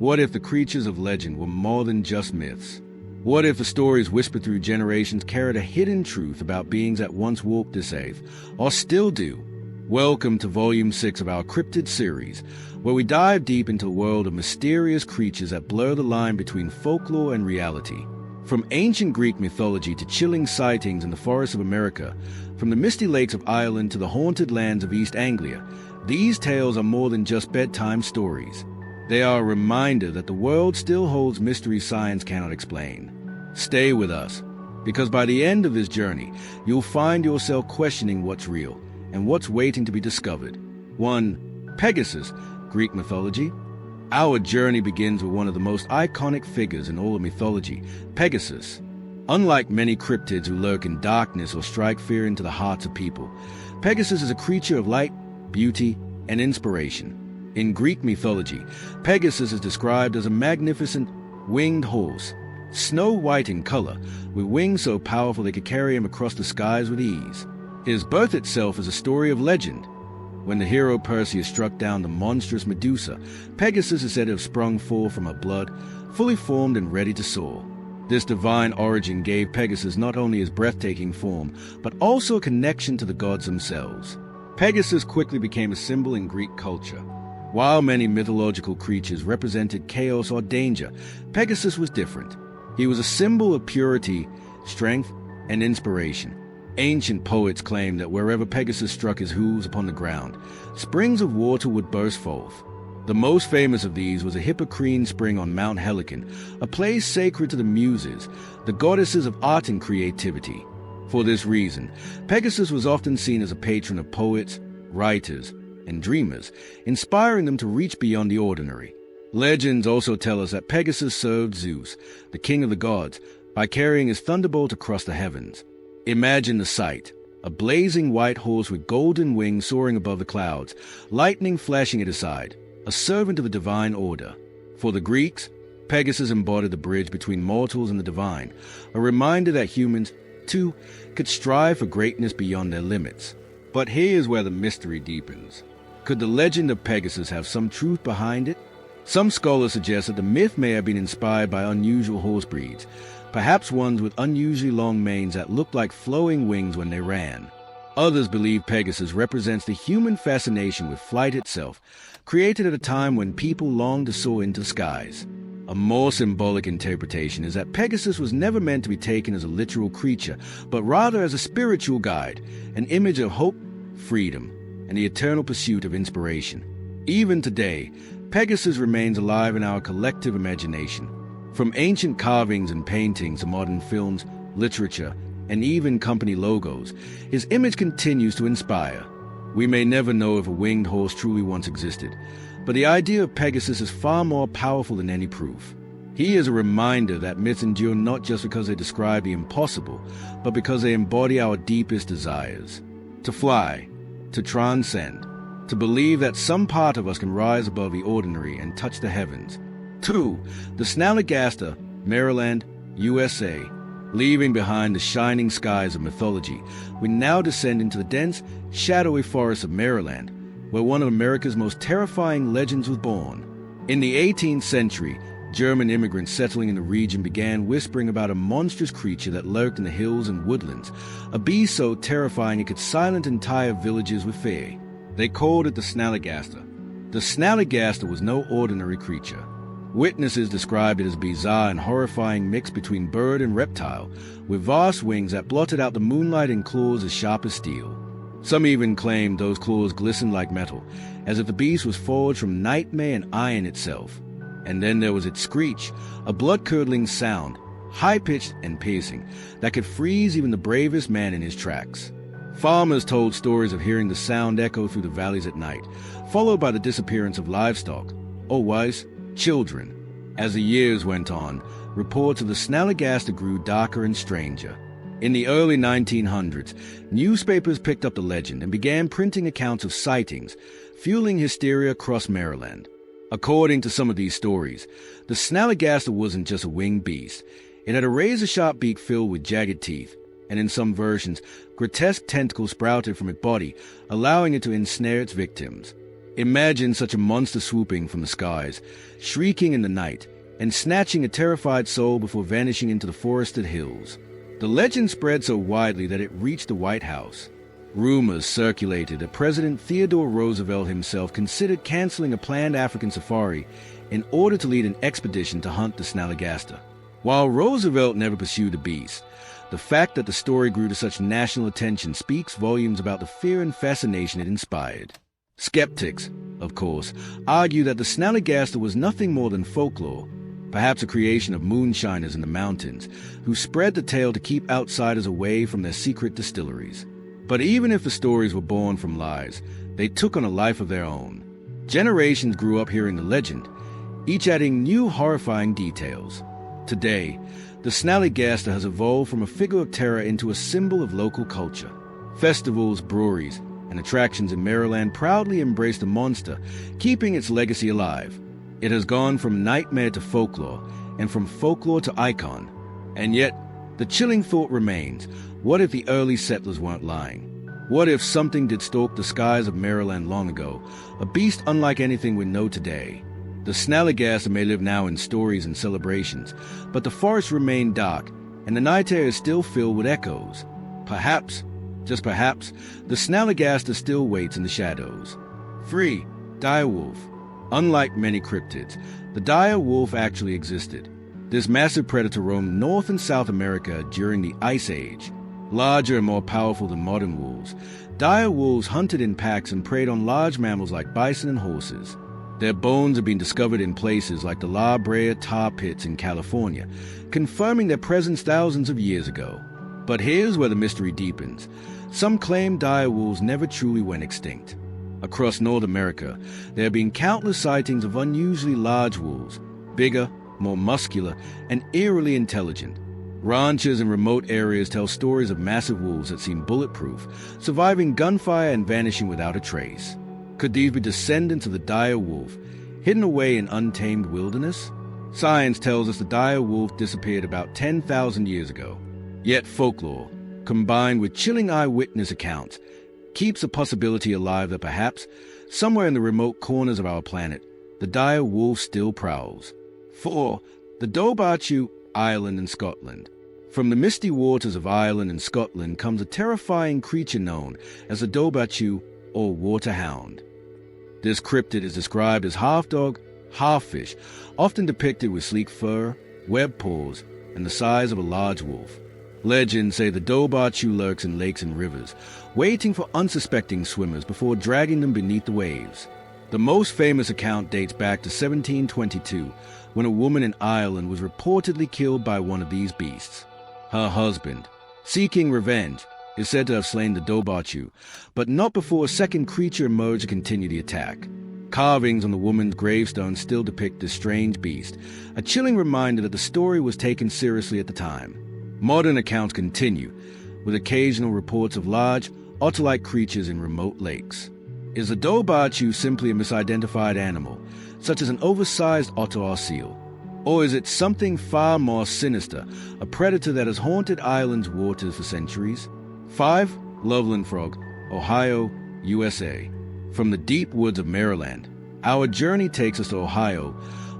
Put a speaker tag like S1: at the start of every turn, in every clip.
S1: What if the creatures of legend were more than just myths? What if the stories whispered through generations carried a hidden truth about beings that once walked this earth, or still do? Welcome to Volume 6 of our Cryptid series, where we dive deep into a world of mysterious creatures that blur the line between folklore and reality. From ancient Greek mythology to chilling sightings in the forests of America, from the misty lakes of Ireland to the haunted lands of East Anglia, these tales are more than just bedtime stories. They are a reminder that the world still holds mysteries science cannot explain. Stay with us, because by the end of this journey, you'll find yourself questioning what's real and what's waiting to be discovered. 1. Pegasus, Greek mythology. Our journey begins with one of the most iconic figures in all of mythology, Pegasus. Unlike many cryptids who lurk in darkness or strike fear into the hearts of people, Pegasus is a creature of light, beauty, and inspiration. In Greek mythology, Pegasus is described as a magnificent winged horse, snow-white in color, with wings so powerful they could carry him across the skies with ease. His birth itself is a story of legend. When the hero Perseus struck down the monstrous Medusa, Pegasus is said to have sprung forth from her blood, fully formed and ready to soar. This divine origin gave Pegasus not only his breathtaking form, but also a connection to the gods themselves. Pegasus quickly became a symbol in Greek culture. While many mythological creatures represented chaos or danger, Pegasus was different. He was a symbol of purity, strength, and inspiration. Ancient poets claimed that wherever Pegasus struck his hooves upon the ground, springs of water would burst forth. The most famous of these was a Hippocrene spring on Mount Helicon, a place sacred to the Muses, the goddesses of art and creativity. For this reason, Pegasus was often seen as a patron of poets, writers, and dreamers, inspiring them to reach beyond the ordinary. Legends also tell us that Pegasus served Zeus, the king of the gods, by carrying his thunderbolt across the heavens. Imagine the sight: a blazing white horse with golden wings soaring above the clouds, lightning flashing at his side, a servant of the divine order. For the Greeks, Pegasus embodied the bridge between mortals and the divine, a reminder that humans, too, could strive for greatness beyond their limits. But here's where the mystery deepens. Could the legend of Pegasus have some truth behind it? Some scholars suggest that the myth may have been inspired by unusual horse breeds, perhaps ones with unusually long manes that looked like flowing wings when they ran. Others believe Pegasus represents the human fascination with flight itself, created at a time when people longed to soar into the skies. A more symbolic interpretation is that Pegasus was never meant to be taken as a literal creature, but rather as a spiritual guide, an image of hope, freedom, and the eternal pursuit of inspiration. Even today, Pegasus remains alive in our collective imagination. From ancient carvings and paintings to modern films, literature, and even company logos, his image continues to inspire. We may never know if a winged horse truly once existed, but the idea of Pegasus is far more powerful than any proof. He is a reminder that myths endure not just because they describe the impossible, but because they embody our deepest desires. To fly, to transcend, to believe that some part of us can rise above the ordinary and touch the heavens. 2. The Snallygaster of Maryland, U.S.A. Leaving behind the shining skies of mythology, we now descend into the dense, shadowy forests of Maryland, where one of America's most terrifying legends was born. In the 18th century, German immigrants settling in the region began whispering about a monstrous creature that lurked in the hills and woodlands, a beast so terrifying it could silence entire villages with fear. They called it the Snallygaster. The Snallygaster was no ordinary creature. Witnesses described it as a bizarre and horrifying mix between bird and reptile, with vast wings that blotted out the moonlight and claws as sharp as steel. Some even claimed those claws glistened like metal, as if the beast was forged from nightmare and iron itself. And then there was its screech, a blood-curdling sound, high-pitched and piercing, that could freeze even the bravest man in his tracks. Farmers told stories of hearing the sound echo through the valleys at night, followed by the disappearance of livestock, or worse, children. As the years went on, reports of the Snallygaster grew darker and stranger. In the early 1900s, newspapers picked up the legend and began printing accounts of sightings, fueling hysteria across Maryland. According to some of these stories, the Snallygaster wasn't just a winged beast. It had a razor-sharp beak filled with jagged teeth, and in some versions, grotesque tentacles sprouted from its body, allowing it to ensnare its victims. Imagine such a monster swooping from the skies, shrieking in the night, and snatching a terrified soul before vanishing into the forested hills. The legend spread so widely that it reached the White House. Rumors circulated that President Theodore Roosevelt himself considered canceling a planned African safari in order to lead an expedition to hunt the Snallygaster. While Roosevelt never pursued the beast, the fact that the story grew to such national attention speaks volumes about the fear and fascination it inspired. Skeptics, of course, argue that the Snallygaster was nothing more than folklore, perhaps a creation of moonshiners in the mountains, who spread the tale to keep outsiders away from their secret distilleries. But even if the stories were born from lies, they took on a life of their own. Generations grew up hearing the legend, each adding new horrifying details. Today, the Snallygaster has evolved from a figure of terror into a symbol of local culture. Festivals, breweries, and attractions in Maryland proudly embrace the monster, keeping its legacy alive. It has gone from nightmare to folklore, and from folklore to icon. And yet, the chilling thought remains, what if the early settlers weren't lying? What if something did stalk the skies of Maryland long ago, a beast unlike anything we know today? The Snallygaster may live now in stories and celebrations, but the forests remain dark, and the night air is still filled with echoes. Perhaps, just perhaps, the Snallygaster still waits in the shadows. 3. Dire wolf. Unlike many cryptids, the dire wolf actually existed. This massive predator roamed North and South America during the Ice Age. Larger and more powerful than modern wolves, dire wolves hunted in packs and preyed on large mammals like bison and horses. Their bones have been discovered in places like the La Brea tar pits in California, confirming their presence thousands of years ago. But here's where the mystery deepens. Some claim dire wolves never truly went extinct. Across North America, there have been countless sightings of unusually large wolves, bigger, more muscular, and eerily intelligent. Ranchers in remote areas tell stories of massive wolves that seem bulletproof, surviving gunfire and vanishing without a trace. Could these be descendants of the dire wolf, hidden away in untamed wilderness? Science tells us the dire wolf disappeared about 10,000 years ago. Yet folklore, combined with chilling eyewitness accounts, keeps the possibility alive that perhaps, somewhere in the remote corners of our planet, the dire wolf still prowls. 4. The Dobhar-Chu, Ireland and Scotland. From the misty waters of Ireland and Scotland comes a terrifying creature known as the Dobhar-Chu, or water hound. This cryptid is described as half dog, half fish, often depicted with sleek fur, webbed paws, and the size of a large wolf. Legends say the Dobhar-Chu lurks in lakes and rivers, waiting for unsuspecting swimmers before dragging them beneath the waves. The most famous account dates back to 1722, when a woman in Ireland was reportedly killed by one of these beasts. Her husband, seeking revenge, is said to have slain the Dobhar-Chu, but not before a second creature emerged to continue the attack. Carvings on the woman's gravestone still depict this strange beast, a chilling reminder that the story was taken seriously at the time. Modern accounts continue, with occasional reports of large, otter-like creatures in remote lakes. Is the Dobhar-Chu simply a misidentified animal, such as an oversized otter or seal? Or is it something far more sinister, a predator that has haunted Ireland's waters for centuries? 5. Loveland frog, Ohio, U.S.A. From the deep woods of Maryland, our journey takes us to Ohio,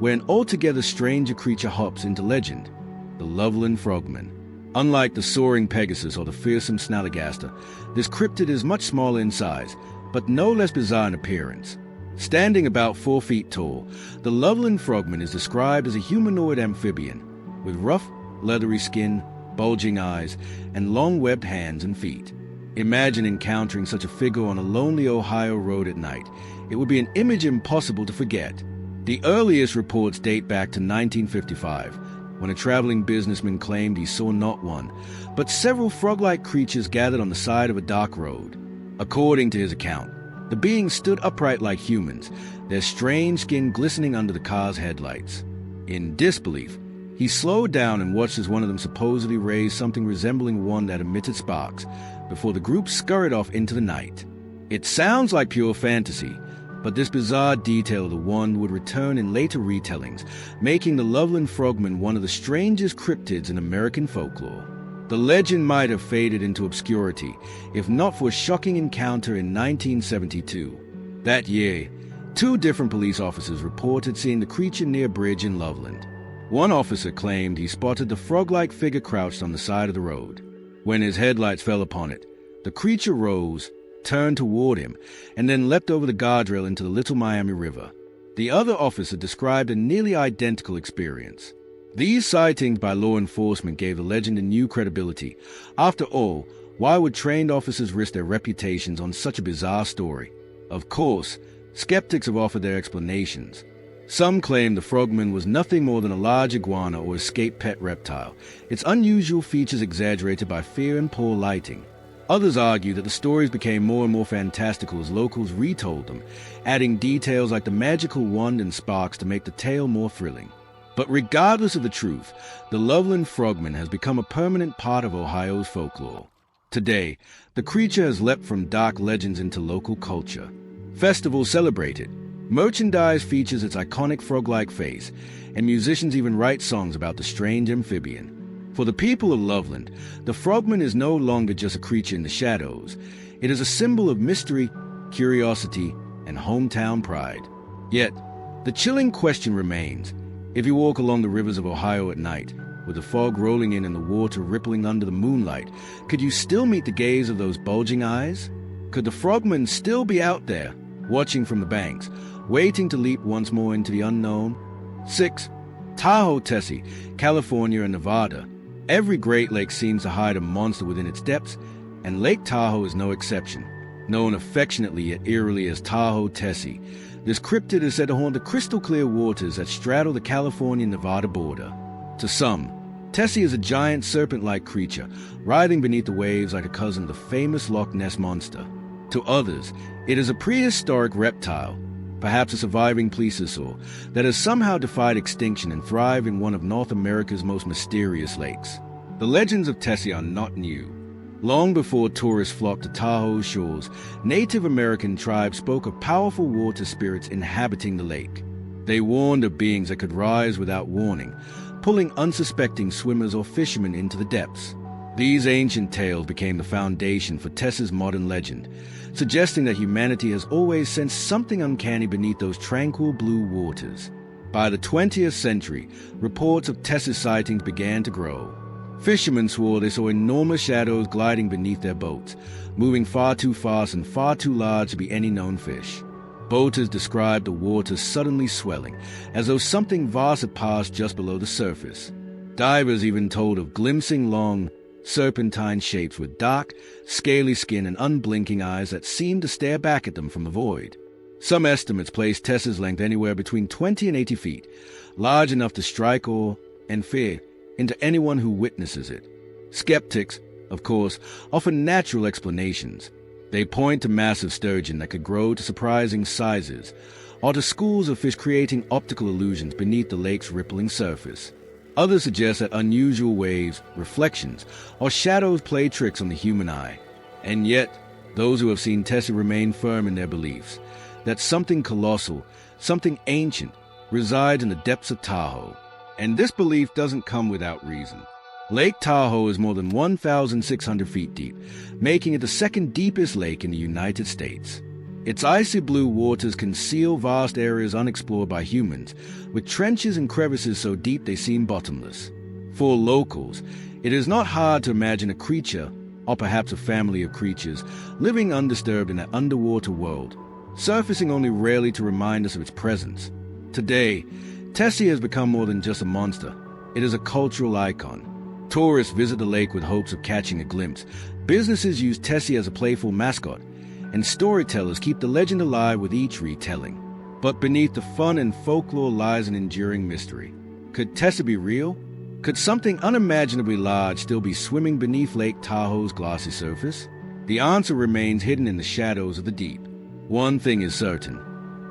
S1: where an altogether stranger creature hops into legend, the Loveland frogman. Unlike the soaring Pegasus or the fearsome Snallygaster, this cryptid is much smaller in size, but no less bizarre in appearance. Standing about 4 feet tall, the Loveland frogman is described as a humanoid amphibian, with rough, leathery skin, bulging eyes, and long webbed hands and feet. Imagine encountering such a figure on a lonely Ohio road at night. It would be an image impossible to forget. The earliest reports date back to 1955, when a traveling businessman claimed he saw not one, but several frog-like creatures gathered on the side of a dark road. According to his account, the beings stood upright like humans, their strange skin glistening under the car's headlights. In disbelief, he slowed down and watched as one of them supposedly raised something resembling one that emitted sparks, before the group scurried off into the night. It sounds like pure fantasy, but this bizarre detail of the wand would return in later retellings, making the Loveland frogman one of the strangest cryptids in American folklore. The legend might have faded into obscurity, if not for a shocking encounter in 1972. That year, Two different police officers reported seeing the creature near a bridge in Loveland. One officer claimed he spotted the frog-like figure crouched on the side of the road. When his headlights fell upon it, the creature rose, turned toward him, and then leapt over the guardrail into the Little Miami River. The other officer described a nearly identical experience. These sightings by law enforcement gave the legend a new credibility. After all, why would trained officers risk their reputations on such a bizarre story? Of course, skeptics have offered their explanations. Some claim the frogman was nothing more than a large iguana or escaped pet reptile, its unusual features exaggerated by fear and poor lighting. Others argue that the stories became more and more fantastical as locals retold them, adding details like the magical wand and sparks to make the tale more thrilling. But regardless of the truth, the Loveland frogman has become a permanent part of Ohio's folklore. Today, the creature has leapt from dark legends into local culture. Festivals celebrate it. Merchandise features its iconic frog-like face, and musicians even write songs about the strange amphibian. For the people of Loveland, the frogman is no longer just a creature in the shadows. It is a symbol of mystery, curiosity, and hometown pride. Yet, the chilling question remains. If you walk along the rivers of Ohio at night, with the fog rolling in and the water rippling under the moonlight, could you still meet the gaze of those bulging eyes? Could the frogman still be out there, watching from the banks, waiting to leap once more into the unknown? 6. Tahoe, Tessie, California, and Nevada. Every Great Lake seems to hide a monster within its depths, and Lake Tahoe is no exception. Known affectionately yet eerily as Tahoe Tessie, this cryptid is said to haunt the crystal-clear waters that straddle the California-Nevada border. To some, Tessie is a giant serpent-like creature, writhing beneath the waves like a cousin of the famous Loch Ness monster. To others, it is a prehistoric reptile, perhaps a surviving plesiosaur, that has somehow defied extinction and thrived in one of North America's most mysterious lakes. The legends of Tessie are not new. Long before tourists flocked to Tahoe's shores, Native American tribes spoke of powerful water spirits inhabiting the lake. They warned of beings that could rise without warning, pulling unsuspecting swimmers or fishermen into the depths. These ancient tales became the foundation for Tessie's modern legend, suggesting that humanity has always sensed something uncanny beneath those tranquil blue waters. By the 20th century, reports of Tessie's sightings began to grow. Fishermen swore they saw enormous shadows gliding beneath their boats, moving far too fast and far too large to be any known fish. Boaters described the waters suddenly swelling, as though something vast had passed just below the surface. Divers even told of glimpsing long, serpentine shapes with dark, scaly skin and unblinking eyes that seemed to stare back at them from the void. Some estimates place Tessie's length anywhere between 20 and 80 feet, large enough to strike awe and fear into anyone who witnesses it. Skeptics, of course, offer natural explanations. They point to massive sturgeon that could grow to surprising sizes, or to schools of fish creating optical illusions beneath the lake's rippling surface. Others suggest that unusual waves, reflections, or shadows play tricks on the human eye. And yet, those who have seen Tessie remain firm in their beliefs that something colossal, something ancient, resides in the depths of Tahoe. And this belief doesn't come without reason. Lake Tahoe is more than 1,600 feet deep, making it the second deepest lake in the United States. Its icy blue waters conceal vast areas unexplored by humans, with trenches and crevices so deep they seem bottomless. For locals, it is not hard to imagine a creature, or perhaps a family of creatures, living undisturbed in that underwater world, surfacing only rarely to remind us of its presence. Today, Tessie has become more than just a monster. It is a cultural icon. Tourists visit the lake with hopes of catching a glimpse. Businesses use Tessie as a playful mascot, and storytellers keep the legend alive with each retelling. But beneath the fun and folklore lies an enduring mystery. Could Tessie be real? Could something unimaginably large still be swimming beneath Lake Tahoe's glossy surface? The answer remains hidden in the shadows of the deep. One thing is certain.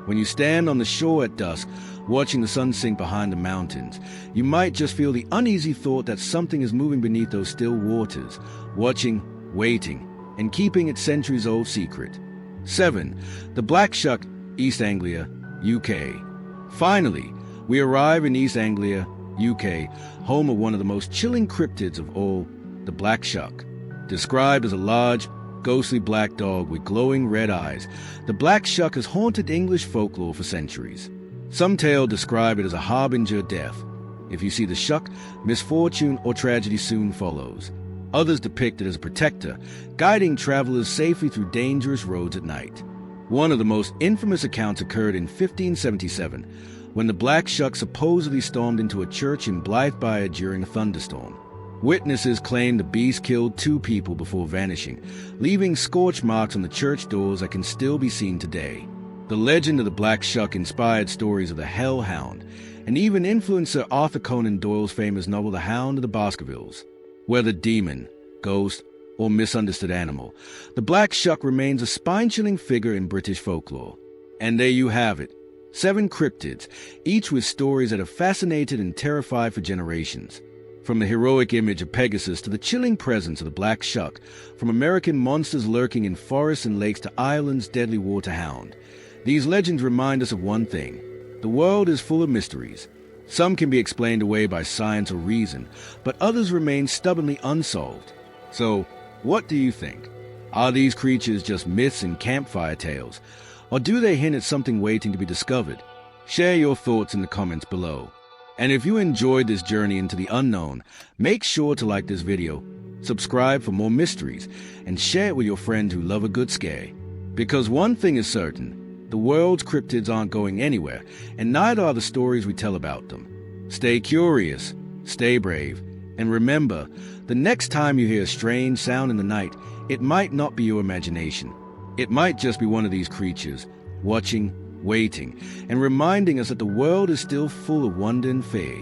S1: When you stand on the shore at dusk, watching the sun sink behind the mountains, you might just feel the uneasy thought that something is moving beneath those still waters, watching, waiting, and keeping its centuries-old secret. 7. The Black Shuck, East Anglia, UK. Finally, we arrive in East Anglia, UK, home of one of the most chilling cryptids of all, the Black Shuck. Described as a large, ghostly black dog with glowing red eyes, the Black Shuck has haunted English folklore for centuries. Some tales describe it as a harbinger of death. If you see the Shuck, misfortune or tragedy soon follows. Others depict it as a protector, guiding travelers safely through dangerous roads at night. One of the most infamous accounts occurred in 1577, when the Black Shuck supposedly stormed into a church in Blythe during a thunderstorm. Witnesses claim the beast killed 2 people before vanishing, leaving scorch marks on the church doors that can still be seen today. The legend of the Black Shuck inspired stories of the Hellhound, and even influenced Sir Arthur Conan Doyle's famous novel The Hound of the Baskervilles. Whether demon, ghost, or misunderstood animal, the Black Shuck remains a spine-chilling figure in British folklore. And there you have it, 7 cryptids, each with stories that have fascinated and terrified for generations. From the heroic image of Pegasus to the chilling presence of the Black Shuck, from American monsters lurking in forests and lakes to Ireland's deadly water hound, these legends remind us of one thing: the world is full of mysteries. Some can be explained away by science or reason, but others remain stubbornly unsolved. So, what do you think? Are these creatures just myths and campfire tales, or do they hint at something waiting to be discovered? Share your thoughts in the comments below. And if you enjoyed this journey into the unknown, make sure to like this video, subscribe for more mysteries, and share it with your friends who love a good scare. Because one thing is certain: the world's cryptids aren't going anywhere, and neither are the stories we tell about them. Stay curious, stay brave, and remember, the next time you hear a strange sound in the night, it might not be your imagination. It might just be one of these creatures, watching, waiting, and reminding us that the world is still full of wonder and fear.